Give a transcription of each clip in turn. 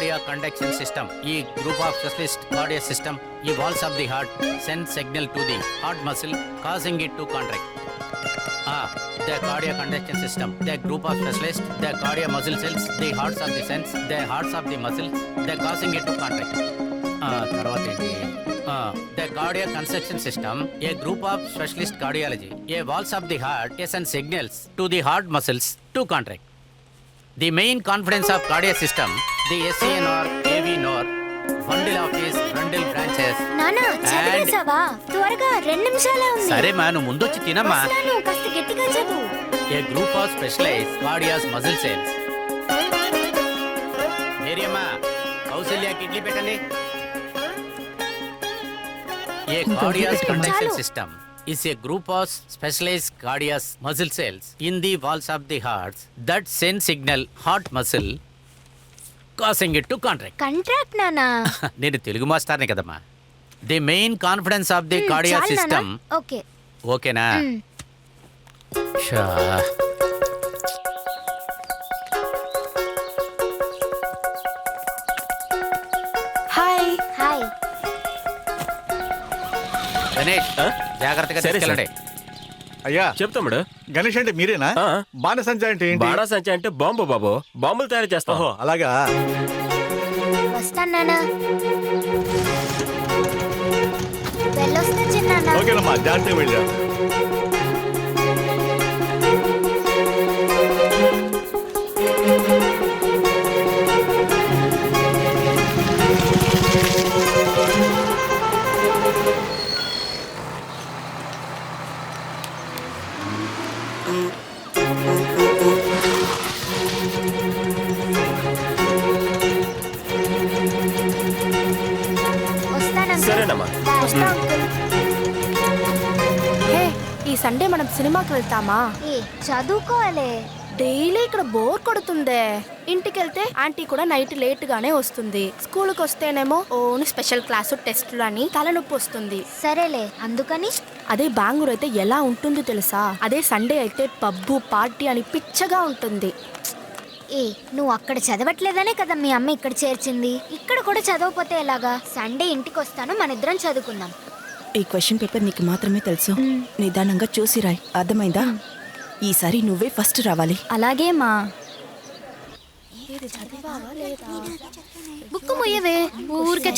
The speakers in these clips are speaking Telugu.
cardiac conduction system. A group of specialist cardiac system evolves of the heart sends signal to the heart muscle causing it to contract. The cardiac conduction system. The group of specialists, the cardiac muscle cells, the hearts of the sense, the hearts of the muscles, the causing it to contract. తర్వాత ఏంటి? The cardiac conduction system, a group of specialist cardiology, a walls of the heart send signals to the heart muscles to contract. The main confidence of cardiac system, the SCN or AV nor, bundle of his bundle branches. నానా చదివేసావా? త్వరగా 2 నిమిషాలే ఉంది. సరే మా నువ్వు ముందొచ్చి తినమ్మా. అసలు కాస్త గట్టిగా చదువు. A group of specialized cardiac muscle cells. మేరియమ్మా కౌసల్యాకి idli పెట్టండి. A cardiac conduction system is a group of specialized cardiac muscle cells in the walls of the heart that send signal heart muscle causing it to contract. Contract నానా. నేను తెలుగు మాస్టర్నే కదమ్మా. The main confidence of the cardiac system. Okay ఓకేనా? Shah hi hi. గణేష్ జాగ్రత్తగా తీసుకెళ్ళండి. అయ్యా చెప్తాముడు. గణేష్ అంటే మీరేనా? ఆ. బాణసంచ అంటే ఏంటి? బాణాసంచి అంటే బాంబు బాబు. బాంబులు తయారు చేస్తాం. ఓహో అలాగా. వస్తాను నానా. వెళ్ళొస్తా చిన్నానా. ఓకేనమ్మా జాగ్రత్తగా వెళ్ళా. సరేనమ్మా. హే, ఈ సండే మనం సినిమాకి వెళ్తామా? చదువుకోవాలి. డైలీ ఇక్కడ బోర్ కొడుతుందే. ఇంటికి వెళ్తే ఆంటీ కూడా నైట్ లేట్ గానే వస్తుంది. స్కూల్కి వస్తేనేమో ఓన్ స్పెషల్ క్లాసు టెస్టులు అని తలనొప్పి వస్తుంది. సరేలే అందుకని. అదే బెంగళూరు అయితే ఎలా ఉంటుందో తెలుసా? అదే సండే అయితే పబ్బు పార్టీ అని పిచ్చగా ఉంటుంది. నువ్వు అక్కడ చదవట్లేదనే కదా మీ అమ్మ ఇక్కడ చేర్చింది. ఇక్కడ కూడా చదవకపోతే ఎలాగా? సండే ఇంటికి వస్తాను, మన ఇద్దరం చదువుకుందాం. ఈ క్వశ్చన్ పేపర్ నీకు మాత్రమే తెలుసు. నిదానంగా చూసి రాయ్, అర్థమైందా? ఈసారి నువ్వే ఫస్ట్ రావాలి. అలాగే మా. బుక్ ముయ్యవే, ఊరికే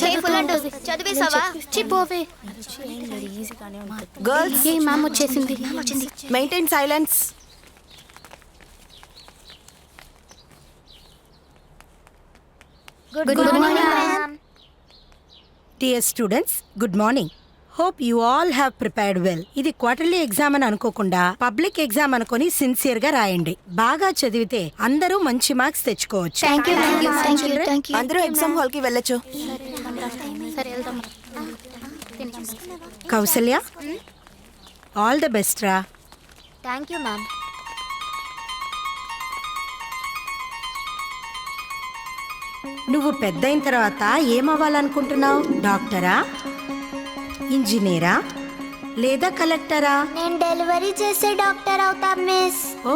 చదివేసావా? చిపోవే. గర్ల్స్, ఏ మ్యామ్ వచ్చేసింది. Maintain silence. Good morning ma'am. Dear students, good morning. Hope you all have prepared well. ఇది క్వార్టర్లీ ఎగ్జామ్ అని అనుకోకుండా పబ్లిక్ ఎగ్జామ్ అనుకొని సిన్సియర్ గా రాయండి. బాగా చదివితే అందరూ మంచి మార్క్స్ తెచ్చుకోవచ్చు. అందరూ ఎగ్జామ్ హాల్ కి వెళ్ళొచ్చు. కౌసల్య, ఆల్ ద బెస్ట్ రా. Thank you ma'am. నువ్వు పెద్దయిన తర్వాత ఏమవ్వాలనుకుంటున్నావు? డాక్టరా, ఇంజనీరా లేదా కలెక్టరా? నేను డెలివరీ చేసే డాక్టర్ అవుతా మిస్. ఓ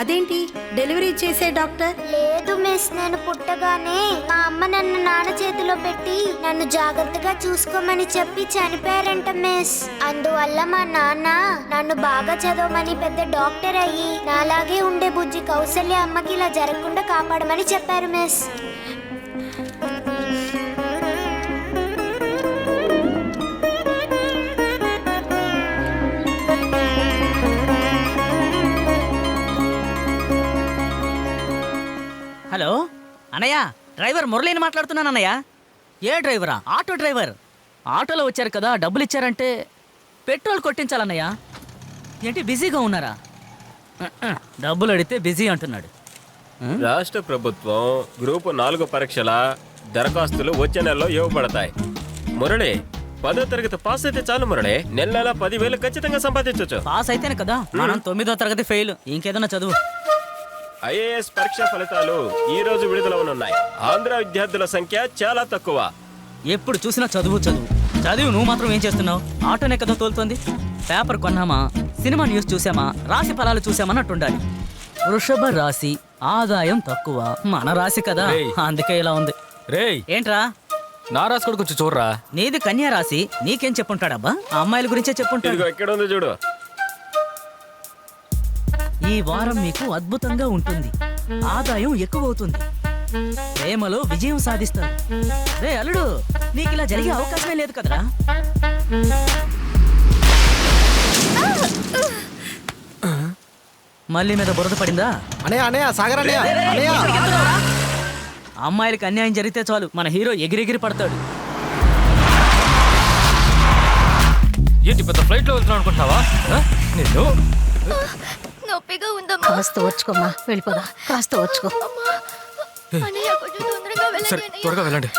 అదేంటి డెలివరీ చేసే డాక్టర్? లేదు మిస్, నేను పుట్టగానే మా అమ్మ నన్ను నాన్న చేతిలో పెట్టి నన్ను జాగ్రత్తగా చూసుకోమని చెప్పి చనిపోయారంట మిస్. అందువల్ల మా నాన్న నన్ను బాగా చదవమని పెద్ద డాక్టర్ అయ్యి నాలాగే ఉండే బుజ్జి కౌసల్య అమ్మకి ఇలా జరగకుండా కాపాడమని చెప్పారు మిస్. హలో అన్నయ్య, డ్రైవర్ మురళిని మాట్లాడుతున్నాను అన్నయ్య. ఏ డ్రైవరా? Auto driver. ఆటోలో వచ్చారు కదా, డబ్బులు ఇచ్చారంటే పెట్రోల్ కొట్టించాలన్నయ్య. ఏంటి బిజీగా ఉన్నారా? డబ్బులు అడిగితే బిజీ అంటున్నాడు. రాష్ట్ర ప్రభుత్వం గ్రూప్ 4 పరీక్షల దరఖాస్తులు వచ్చే నెలలో ఇవ్వబడతాయి. మురళి 10వ తరగతి పాస్ అయితే చాలు మురళి. నెల 10,000 ఖచ్చితంగా సంపాదించవచ్చు. పాస్ అయితేనే కదా. మనం 9వ తరగతి ఫెయిల్. ఇంకేదన్నా చదువు. ఐఏఎస్ పరీక్ష ఫలితాలు ఈ రోజు విడుదలవనున్నాయి. ఆంధ్ర విద్యార్థుల సంఖ్య చాలా తక్కువ. ఎప్పుడు చూసినా చదువు చదువు చదువు. నువ్వు మాత్రం ఏం చేస్తున్నావు? ఆటోనే కదా తోలుతోంది. పేపర్ కొన్నామా, సినిమా న్యూస్ చూసామా, రాశి ఫలాలు చూసామన్నట్టుండాలి. వృషభ రాశి, ఆదాయం తక్కువ. మన రాశి కదా, అందుకే ఇలా ఉంది. రేయ్ ఏంట్రా నారాజ్ కూడా కొంచెం చూడరా. నీది కన్యా రాశి, నీకేం చెప్పుంటాడబ్బా? ఆ అమ్మాయిల గురించే చెప్పుంటాడు. ఇదిగో ఎక్కడ ఉంది చూడు. ఈ వారం మీకు అద్భుతంగా ఉంటుంది, ఆదాయం ఎక్కువ అవుతుంది, ప్రేమలో విజయం సాధిస్తారు. రే అల్లుడు, నీకు ఇలా జరిగే అవకాశమే లేదు కదరా. మళ్ళీ మీద బురద పడిందా? అమ్మాయిలకి అన్యాయం జరిగితే చాలు మన హీరో ఎగిరెగిరి పడతాడు. ఏంటి పెద్ద ఫ్లైట్ లో వెళ్తున్నావు అనుకుంటున్నావా? నిన్ను నొప్పిగా ఉందమ్మా. కాస్త వచ్చుకోమ్మా, వెళ్ళిపోదా. కాస్త వచ్చుకో. అన్నయ్య కొంచెం తొందరగా వెళ్ళండి సరే అన్నయ్య. త్వరగా వెళ్ళండి.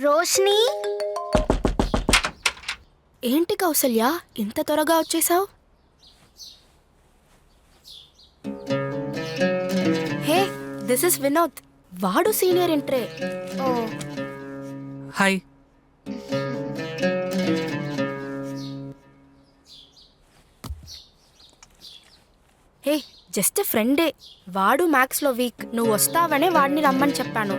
రోష్ని, ఏంటి కౌసల్య ఇంత త్వరగా వచ్చేసావు? హే, దిస్ ఇస్ వినోద్. వాడు సీనియర్ ఇంటరే. ఓ హాయ్. హే, జస్ట్ ఫ్రెండే. వాడు మ్యాథ్స్ లో వీక్. నువ్వు వస్తావనే వాడిని రమ్మని చెప్పాను.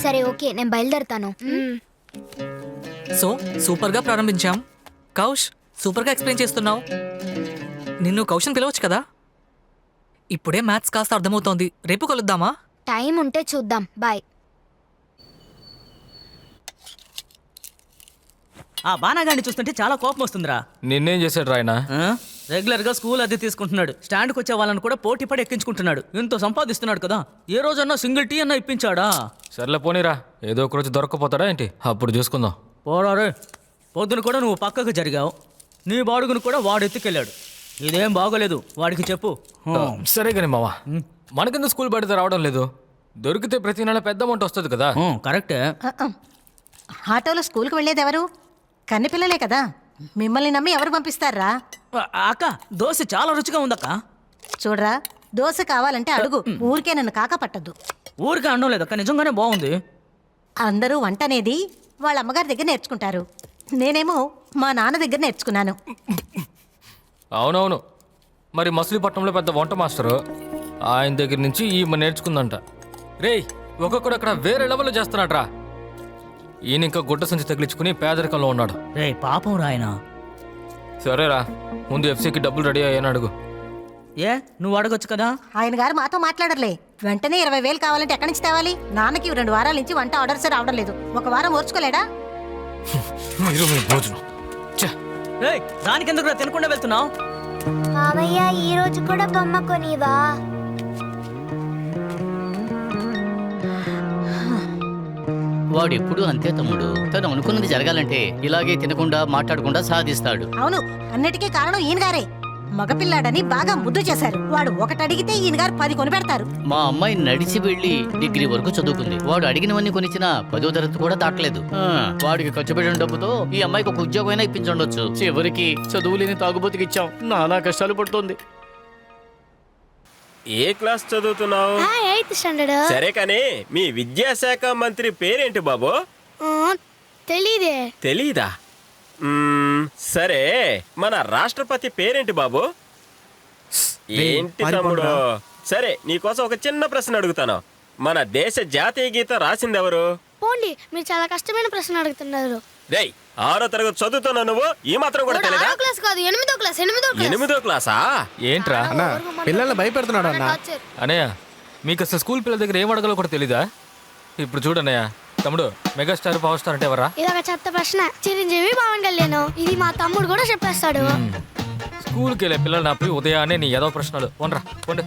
సరే ఓకే, నేను బయలుదేరుతాను. సో సూపర్ గా ప్రారంభించాం. కౌష్, సూపర్ గా ఎక్స్ప్లెయిన్ చేస్తున్నావు. నిన్ను కౌశన్ పిలవచ్చు కదా. ఇప్పుడే మ్యాథ్స్ కాస్త అర్థమవుతోంది. రేపు కలుద్దామా? టైం ఉంటే చూద్దాం. బాయ్. ఆ బాణాగాడిని చూస్తుంటే చాలా కోపం వస్తుందిరా. నిన్నేం చేశాడు రాయనా? రెగ్యులర్ గా స్కూల్ అద్దె తీసుకుంటున్నాడు. స్టాండ్కి వచ్చే వాళ్ళని కూడా పోటీ పడి ఎక్కించుకుంటున్నాడు. ఎంతో సంపాదిస్తున్నాడు కదా. ఏ రోజన్నా సింగిల్ టీ అన్నా ఇప్పించాడా? సర్లే పోనీరా, ఏదో ఒక రోజు దొరకపోతాడా ఏంటి, అప్పుడు చూసుకుందాం. పోరారే, పొద్దున కూడా నువ్వు పక్కకు జరిగావు. నీ బాడుగును కూడా వాడు ఎత్తుకెళ్ళాడు. ఇదేం బాగోలేదు, వాడికి చెప్పు. సరే కానీ మావా, మనకెందుకు స్కూల్ బయట రావడం లేదు? దొరికితే ప్రతి నెల పెద్ద అమౌంట్ వస్తుంది కదా. కరెక్టే. ఆటోలో స్కూల్కి వెళ్ళేది ఎవరు? కన్నెపిల్లలే కదా. మిమ్మల్ని నమ్మి ఎవరు పంపిస్తారా? అక్క, దోశ చాలా రుచిగా ఉందక్క. చూడరా, దోశ కావాలంటే అడుగు, ఊరికే నన్ను కాక పట్టద్దు. ఊరికే అనడం లేదక్క, నిజంగానే బాగుంది. అందరూ వంట అనేది వాళ్ళ అమ్మగారి దగ్గర నేర్చుకుంటారు. నేనేమో మా నాన్న దగ్గర నేర్చుకున్నాను. అవునవును, మరి మచిలీపట్నంలో పెద్ద వంట మాస్టరు, ఆయన దగ్గర నుంచి ఈమె నేర్చుకుందంట. రేయ్, ఒక్కొక్కడు అక్కడ వేరే లెవెల్లో చేస్తున్నాడ్రా. ఈయన ఇంకా గుడ్డ సంచి తగిలించుకుని పేదరికంలో ఉన్నాడు. రే పాపం రాయనా. సరేరా, ముందు ఎఫ్సీకి డబ్బులు రెడీ అయ్యాను అడుగు. ఏ, నువ్వు అడగొచ్చు కదా. ఆయన గారు మాతో మాట్లాడర్లే. వెంటనే 20,000 కావాలంటే ఎక్కడి నుంచి తేవాలి? నాన్నకి 2 వారాల నుంచి వంట ఆర్డర్స్ రావడం లేదు. ఒక వారం ఓర్చుకోలేడా? మీరు మీ భోజనం. రే, దానికెందుకు తినకుండా వెళ్తున్నావు? మామయ్య, ఈ రోజు కూడా బొమ్మ కొనివా? వాడు ఎప్పుడు అంతే తమ్ముడు. తను అనుకున్నది జరగాలంటే ఇలాగే తినకుండా మాట్లాడకుండా సాధిస్తాడు. అవును, అన్నిటికీ కారణం ఈయన గారే. మగపిల్లాడని బాగా ముద్దు చేశారు. వాడు ఒకటి అడిగితే ఈయన గారు 10 కొనిపెడతారు. మా అమ్మాయి నడిచి వెళ్ళి డిగ్రీ వరకు చదువుకుంది. వాడు అడిగినవన్నీ కొనిచ్చినా 10వ తరగతి కూడా దాటలేదు. వాడికి ఖర్చు పెట్టిన డబ్బుతో ఈ అమ్మాయికి ఒక ఉద్యోగం అయినా ఇప్పించుండొచ్చు. చివరికి చదువు లేని తాగుబోతుకి ఇచ్చాం. నానా కష్టాలు పడుతుంది. ఏ క్లాస్ చదువుతున్నావు? 8th standard. సరే కానీ మీ విద్యాశాఖ మంత్రి పేరేంటి బాబు? తెలీదే. తెలీదా? సరే, మన రాష్ట్రపతి పేరేంటి బాబు? ఏంటి తమ్ముడు? సరే, నీకోసం ఒక చిన్న ప్రశ్న అడుగుతాను. మన దేశ జాతీయ గీతం రాసింది ఎవరు? పోండి, మీరు చాలా కష్టమైన ప్రశ్న అడుగుతున్నారు. రేయ్, 6వ తరగతి చదువుతున్నా నువ్వు ఈ మాత్రం కూడా తెలియదా? క్లాస్ కాదు 8వ క్లాస్ 8వ క్లాసా? ఏంట్రా అన్నా పిల్లల్ని భయపెడుతున్నాడు అన్న. అనయ్య మీకు అసలు స్కూల్ పిల్లల దగ్గర ఏం అడగాలో కూడా తెలీదా? ఇప్పుడు చూడన్నయ్య తమ్ముడు, మెగాస్టార్ పవర్ స్టార్ అంటే ఎవరా? ఇదొక చెత్త ప్రశ్న. చిరంజీవి పవన్ కళ్యాణ్ ఇది మా తమ్ముడు కూడా చెప్పేస్తాడు. స్కూల్కి వెళ్ళే పిల్లలు నాపై ఉదయాన్నే నీ ఏదో ప్రశ్నలు పోండ్రా పోండి.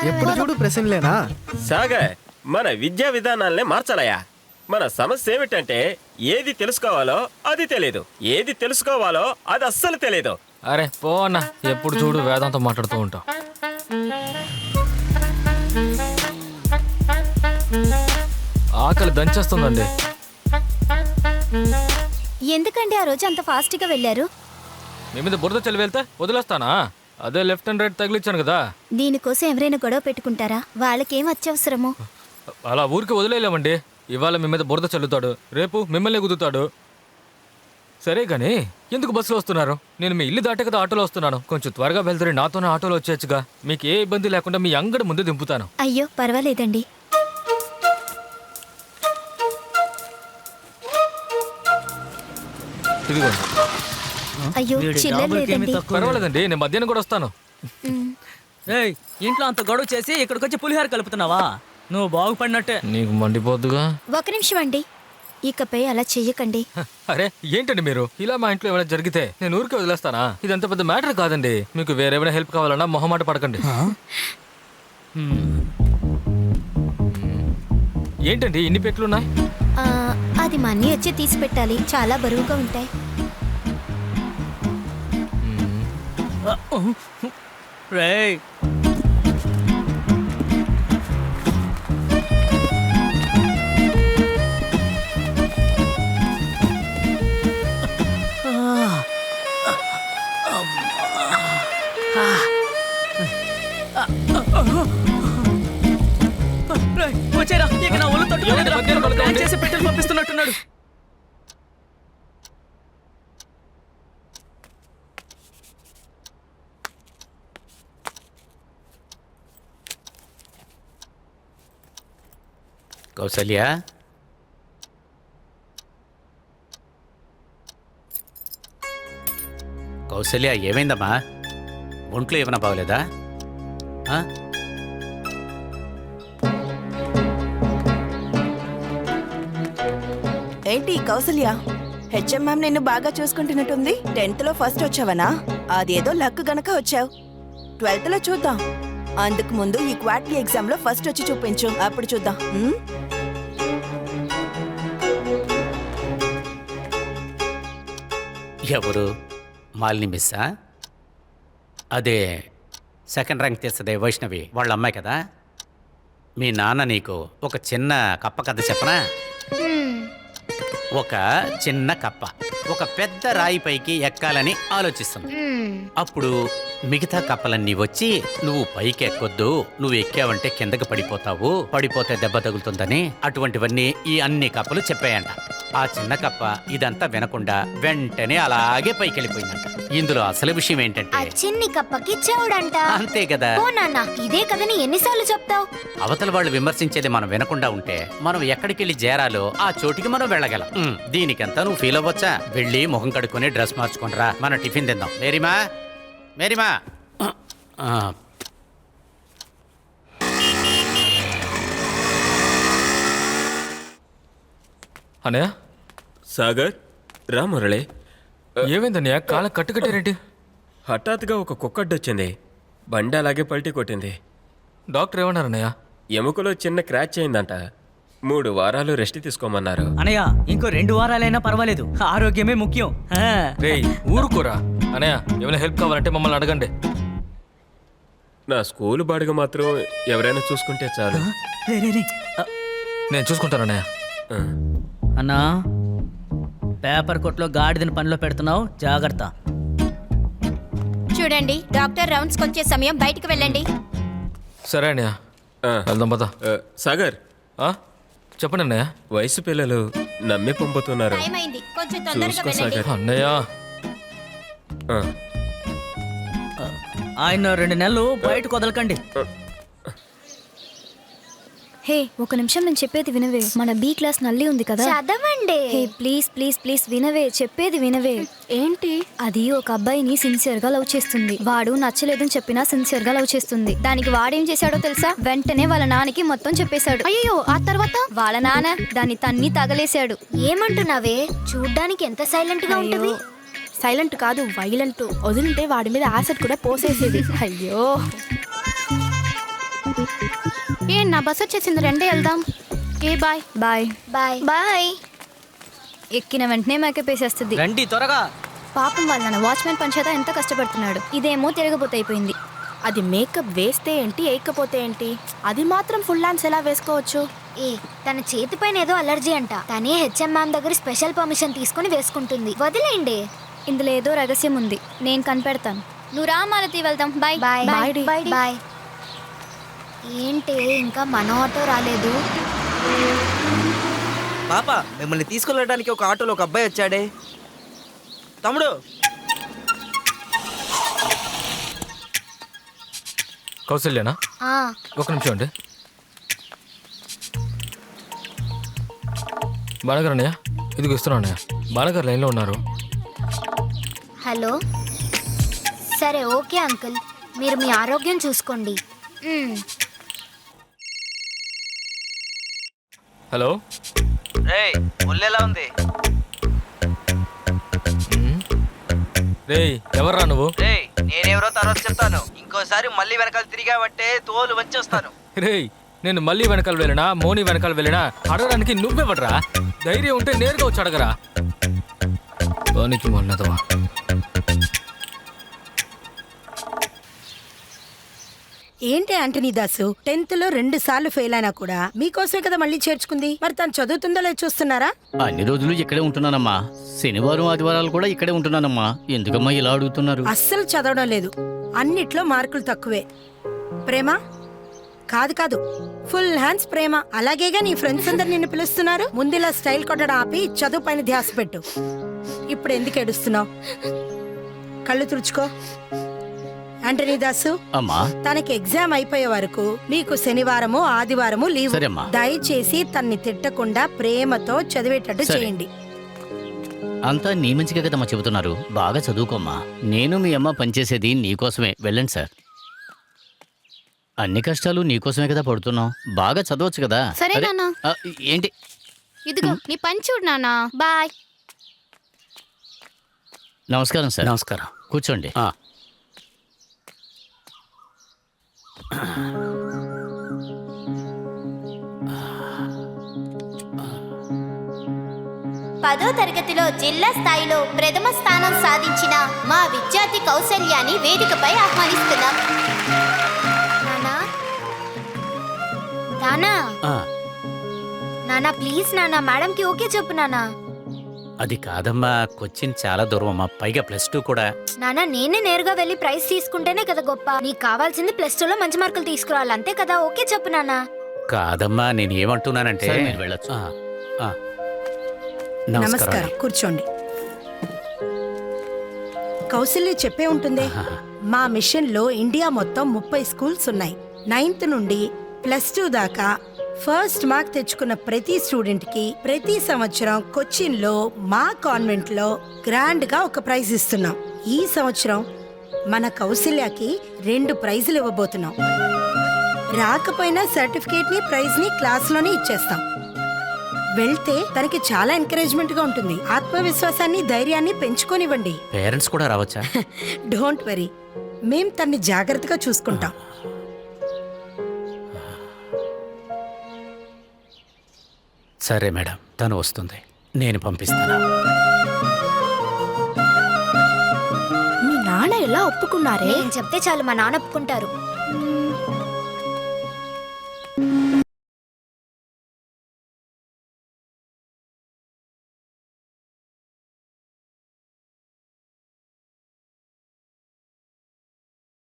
ఎప్పుడు చూడు ప్రశ్నలేనా? సాగర్, మన విద్యా విధానాలనే మార్చాలయ్యా. మన సమస్య ఏమిటంటే ఏది తెలుసుకోవాలో అది తెలియదు, ఏది తెలుసుకోవాలో అది అస్సలు తెలియదు. అరే పో అన్న, ఎప్పుడు చూడు వేదాంతం మాట్లాడుతూ ఉంటావు. ఆకలి దంచేస్తుందండి. ఎందుకండి ఆ రోజు అంత ఫాస్ట్ గా వెళ్ళారు? మీ మీద బురద చల్లి వెళ్తే వదిలేస్తానా? అదే లెఫ్ట్ అండ్ రైట్ తగిలిచ్చాను కదా. దీనికోసం ఎవరైనా గొడవ పెట్టుకుంటారా? వాళ్ళకేం అత్యవసరము? అలా ఊరికి వదిలేయలేమండి. ఇవాళ మీ మీద బురద చల్లుతాడు, రేపు మిమ్మల్ని గుద్దుతాడు. సరే కానీ ఎందుకు బస్సులో వస్తున్నారు? నేను మీ ఇల్లు దాటే కదా ఆటోలో వస్తున్నాను. కొంచెం త్వరగా వెళ్తారు, నాతోనే ఆటోలో వచ్చేయచ్చుగా. మీకు ఏ ఇబ్బంది లేకుండా మీ అంగడి ముందు దింపుతాను. అయ్యో పర్వాలేదండి. ఇదిగోండి. అయ్యో చిల్లర లేదండి. పర్వాలేదండి, నేను మధ్యాహ్నం కూడా వస్తాను. ఏయ్, ఇంట్లో అంత గొడవ చేసి ఇక్కడికి వచ్చి పులిహార కలుపుతున్నావా? నువ్వు బాగుపడినట్టే. నీకు మండిపోద్దుగా. ఒక నిమిషం అండి, ఇకపై అలా చెయ్యకండి. అరే ఏంటండి మీరు ఇలా? మా ఇంట్లో ఏమైనా జరిగితే నేను ఊరికే వదిలేస్తానా? ఇదంత పెద్ద మ్యాటర్ కాదండి. మీకు వేరేమైనా హెల్ప్ కావాలన్నా మొహమాట పడకండి. ఏంటండి ఇన్ని పెట్లున్నాయి? అది మా అన్నీ వచ్చి తీసి పెట్టాలి, చాలా బరువుగా ఉంటాయి. రేయ్, వచ్చేరా, ఇక నా ఒళ్ళు తట్టుకోలేదురా. ప్లాన్ చేసి పెట్టెలు పంపిస్తున్నట్టున్నాడు. కౌసల్య, కౌసల్య ఏమైందమ్మా? ఒంట్లో ఏమైనా బాగోలేదా? ఆ? ఏంటి కౌసల్య, హెచ్ఎంఎం నిన్ను బాగా చూసుకుంటున్నట్టుంది. 10th లో ఫస్ట్ వచ్చావనా? అదేదో లక్ గనక వచ్చావు. 12th లో చూద్దాం. అందుకు ముందు ఈ క్వార్టర్లీ ఎగ్జామ్ లో ఫస్ట్ వచ్చి చూపించు, అప్పుడు చూద్దాం. ఎవరు? మాలిని మిస్సా? అదే సెకండ్ ర్యాంక్ తెస్తుంది వైష్ణవి వాళ్ళ అమ్మాయి కదా. మీ నాన్న నీకు ఒక చిన్న కప్ప కథ చెప్పనా? ఒక చిన్న కప్ప ఒక పెద్ద రాయి పైకి ఎక్కాలని ఆలోచిస్తుంది. అప్పుడు మిగతా కప్పలన్నీ వచ్చి నువ్వు పైకి ఎక్కొద్దు, నువ్వు ఎక్కావంటే కిందకి పడిపోతావు, పడిపోతే దెబ్బ తగులుతుందని అటువంటివన్నీ ఈ అన్ని కప్పలు చెప్పాయంట. ఆ చిన్న కప్ప ఇదంతా వినకుండా వెంటనే అలాగే పైకి వెళ్ళిపోయిందంట. ఇందులో అసలు విషయం ఏంటంటే చిన్ని కప్పకి చెవుడంట. అంతే కదా. ఓ నాన్న, ఇదే కథని ఎన్నిసార్లు చెప్తావు? అవతల వాళ్ళు విమర్శించేది మనం వినకుండా ఉంటే మనం ఎక్కడికి వెళ్ళి చేరాలో ఆ చోటికి మనం వెళ్ళగలం. దీనికంతా నువ్వు ఫీల్ అవ్వచ్చా? వెళ్ళి ముఖం కడుక్కొని డ్రెస్ మార్చుకుంటారా, మన టిఫిన్ తిందాం. మేరీమా, మేరీమా. అన్నయ్య. సాగర్, రా మురళి. ఏమైందన్నయ్య? కాళ్ళ కట్టుకట్టారేంటి? హఠాత్తుగా ఒక కుక్కడ్డొచ్చింది, బండి అలాగే పల్టీ కొట్టింది. డాక్టర్ ఏమన్నారన్నయ్య? ఎముకలో చిన్న క్రాచ్ అయిందంట. 3 వారాలు రెస్ట్ తీసుకోమన్నారు. అనయ్య, ఇంకో 2 వారాలైనా పర్వాలేదు, ఆరోగ్యమే ముఖ్యం. రేయ్ ఊరుకోరా. అనయ్య, ఏమైనా హెల్ప్ కావాలంటే మమ్మల్ని అడగండి. నా స్కూల్ బాడుగ మాత్రం ఎవరైనా చూసుకుంటే చాలు. నేను చూసుకుంటానన్నయ్య. అన్నా, పేపర్ కొట్లో గాడిదని పనిలో పెడుతున్నావు, జాగ్రత్త. చూడండి, డాక్టర్ రౌండ్స్ వచ్చే సమయం, బయటికి వెళ్ళండి. సరే అన్నయ్య, వెళ్దాం పద. సాగర్, చెప్పండి అన్నయ్య. వయసు పిల్లలు నమ్మి పంపుతున్నారు, టైం అయింది, కొంచెం తొందరగా చూసుకో వెళ్ళండి. సాగర్. అన్నయ్య, ఆయన 2 నెలలు బయటకు వదలకండి. హే ఒక నిమిషం నేను చెప్పేది వినవే. మన బి క్లాస్ నల్లి ఉంది కదా, చదవండి. హే ప్లీజ్ ప్లీజ్ ప్లీజ్ వినవే, చెప్పేది వినవే. ఏంటి? అది ఒక అబ్బాయిని సిన్సియర్ గా లవ్ చేస్తుంది. వాడు నచ్చలేదని చెప్పినా సిన్సియర్ గా లవ్ చేస్తుంది. దానికి వాడేం చేశాడో తెలుసా? వెంటనే వాళ్ళ నాన్నకి మొత్తం చెప్పేశాడు. అయ్యో, ఆ తర్వాత? వాళ్ళ నాన్న దాన్ని తన్ని తగలేశాడు. ఏమంటున్నావే? చూడ్డానికి ఎంత సైలెంట్ గా ఉంటుంది. సైలెంట్ కాదు, వైలెంట్. వదిలింటే వాడి మీద యాసిడ్ కూడా పోసేసేది. అయ్యో, ఏ నా బస్ వచ్చేసింది, రెండే వెళ్దాం. ఏ బాయ్. Bye bye bye. ఎక్కిన వెంటనే మేకప్ వేసేస్తుంది. రండి త్వరగా. పాపం వాళ్ళ నాన్న వాచ్మెన్ పని చేత ఎంత కష్టపడుతున్నాడు. ఇదేమో తిరగబోతే అయిపోయింది. అది మేకప్ వేస్తే ఏంటి, వేయకపోతే ఏంటి? అది మాత్రం ఫుల్ హ్యాండ్స్ ఎలా వేసుకోవచ్చు? తన చేతి పైన ఏదో అలర్జీ అంట. తనే హెచ్ఎం మ్యామ్ దగ్గర స్పెషల్ పర్మిషన్ తీసుకుని వేసుకుంటుంది. వదిలేండి. ఇందులో ఏదో రహస్యం ఉంది, నేను కనిపెడతాను. నువ్వు రా మాలతి, వెళ్దాం. బాయ్ బాయ్ బాయ్ డి. Bye bye. ఏంటి ఇంకా మన ఆటో రాలేదు? పాప, మిమ్మల్ని తీసుకెళ్ళడానికి ఒక ఆటోలో ఒక అబ్బాయి వచ్చాడే. తమ్ముడు, కౌసల్యనా? ఆ, ఒక నిమిషం అండి. బాణగారు అన్నయ్య, ఇదిగో ఇస్తున్నా అన్నయ్య. బాణగారు లైన్లో ఉన్నారు. హలో. సరే ఓకే అంకుల్, మీరు మీ ఆరోగ్యం చూసుకోండి. హలో. రేయ్ ఒళ్ళు ఎలా ఉంది? రేయ్, ఎవర్రా నువ్వు? రేయ్ నేనెవరో తర్వాత చెప్తాను. ఇంకోసారి మళ్ళీ వెనకాల తిరిగావంటే తోలు వచ్చేస్తాను. రేయ్, నేను మళ్ళీ వెనకాల వెళ్ళినా, మోని వెనకాల వెళ్ళినా అడగడానికి నువ్వెవడ్రా? ధైర్యం ఉంటే నేరుగా వచ్చి అడగరా. పనికి మొన్నదవా. ఏంటి ఆంటనీ దాసు, 10th లో 2 సార్లు ఫెయిల్ అయినా కూడా మీకోసమే కదా మళ్ళీ చేర్చుకుంది. మరి తను చదువుతుందో లేదు చూస్తున్నారా? అన్ని రోజులు ఇక్కడే ఉంటున్నానమ్మా. శనివారం ఆదివారాలు కూడా ఇక్కడే ఉంటున్నానమ్మా. ఎందుకమ్మా ఇలా అడుగుతున్నారు? అస్సలు చదవడం లేదు, అన్నిట్లో మార్కులు తక్కువే. ప్రేమ కాదు కాదు, ఫుల్ హ్యాండ్స్ ప్రేమ. అలాగేగా నీ ఫ్రెండ్స్ అందరు నిన్ను పిలుస్తున్నారు. ముందులా స్టైల్ కొట్టడం ఆపి చదువు పైన ధ్యాస పెట్టు. ఇప్పుడు ఎందుకు ఏడుస్తున్నావు? కళ్ళు తుడుచుకో. ఆంటనీ దాసు, అమ్మా, తనకి ఎగ్జామ్ అయిపోయే వరకు మీకు శనివారము ఆదివారము లీవ్. సరేమ్మా. దయచేసి తన్ని తిట్టకుండా ప్రేమతో చదివేటట్టు సరే. చేయండి. అంతా నీ మంచిగా కదమ్మా చెబుతున్నారు. బాగా చదువుకోమ్మా. నేను మీ అమ్మ పనిచేసేది నీకోసమే. వెళ్ళండి సార్. అన్ని కష్టాలు నీకోసమే కదా పడుతున్నాం. బాగా చదవచ్చు కదా. సరే అదే, నాన్న. ఏంటి? ఇదిగో నీ పని చూడు నాన్న. బాయ్. నమస్కారం సార్. నమస్కారం. కూర్చోండి. పదో తరగతిలో జిల్లా స్థాయిలో ప్రథమ స్థానం సాధించిన మా విద్యార్థి కౌసల్యాని వేదికపై ఆహ్వానిస్తున్నాం. నానా, నానా ప్లీజ్ నానా, మేడంకి ఓకే చెప్పు నానా. అది కాదమ్మా, కొచ్చిన్ చాలా దూరం అమ్మా. పైగా +2 కూడా. నానా, నేనే నేరుగా వెళ్ళి ప్రైజ్ తీసుకుంటేనే కదా గొప్ప. నీకు కావాల్సింది +2లో మంచి మార్కులు తీసుకురావాలి, అంతే కదా. ఓకే చెప్పు నానా. కాదమ్మా, నేను ఏమంటున్నానంటే వెళ్ళొచ్చు. నమస్కారం, కూర్చోండి. కౌశల్య చెప్పే ఉంటుంది. మా మిషన్ లో ఇండియా మొత్తం 30 స్కూల్స్ ఉన్నాయి. 9th నుండి +2 దాకా ఫస్ట్ మార్క్ తెచ్చుకున్న ప్రతి స్టూడెంట్ కి ప్రతి సంవత్సరం కొచ్చిన్ లో మా కాన్వెంట్ లో గ్రాండ్ గా ఒక ప్రైజ్ ఇస్తున్నాం. ఈ సంవత్సరం మన కౌశల్యకి 2 ప్రైజులు ఇవ్వబోతున్నాం. రాకపోయినా సర్టిఫికేట్ ని ప్రైజ్ ని క్లాస్ లోనే ఇచ్చేస్తాం. వెళ్తే తనకి చాలా ఎంకరేజ్మెంట్ గా ఉంటుంది. ఆత్మవిశ్వాసాన్ని, ధైర్యాన్ని పెంచుకోనివ్వండి. పేరెంట్స్ కూడా రావచ్చా? డోంట్ వరీ, మేం తన్ని జాగ్రత్తగా చూసుకుంటాం. సరే మేడం, తను వస్తుంది, నేను పంపిస్తాను. మీ నాన్న ఎలా ఒప్పుకున్నారే? నేను చెప్తే చాలు మా నాన్న ఒప్పుకుంటారు.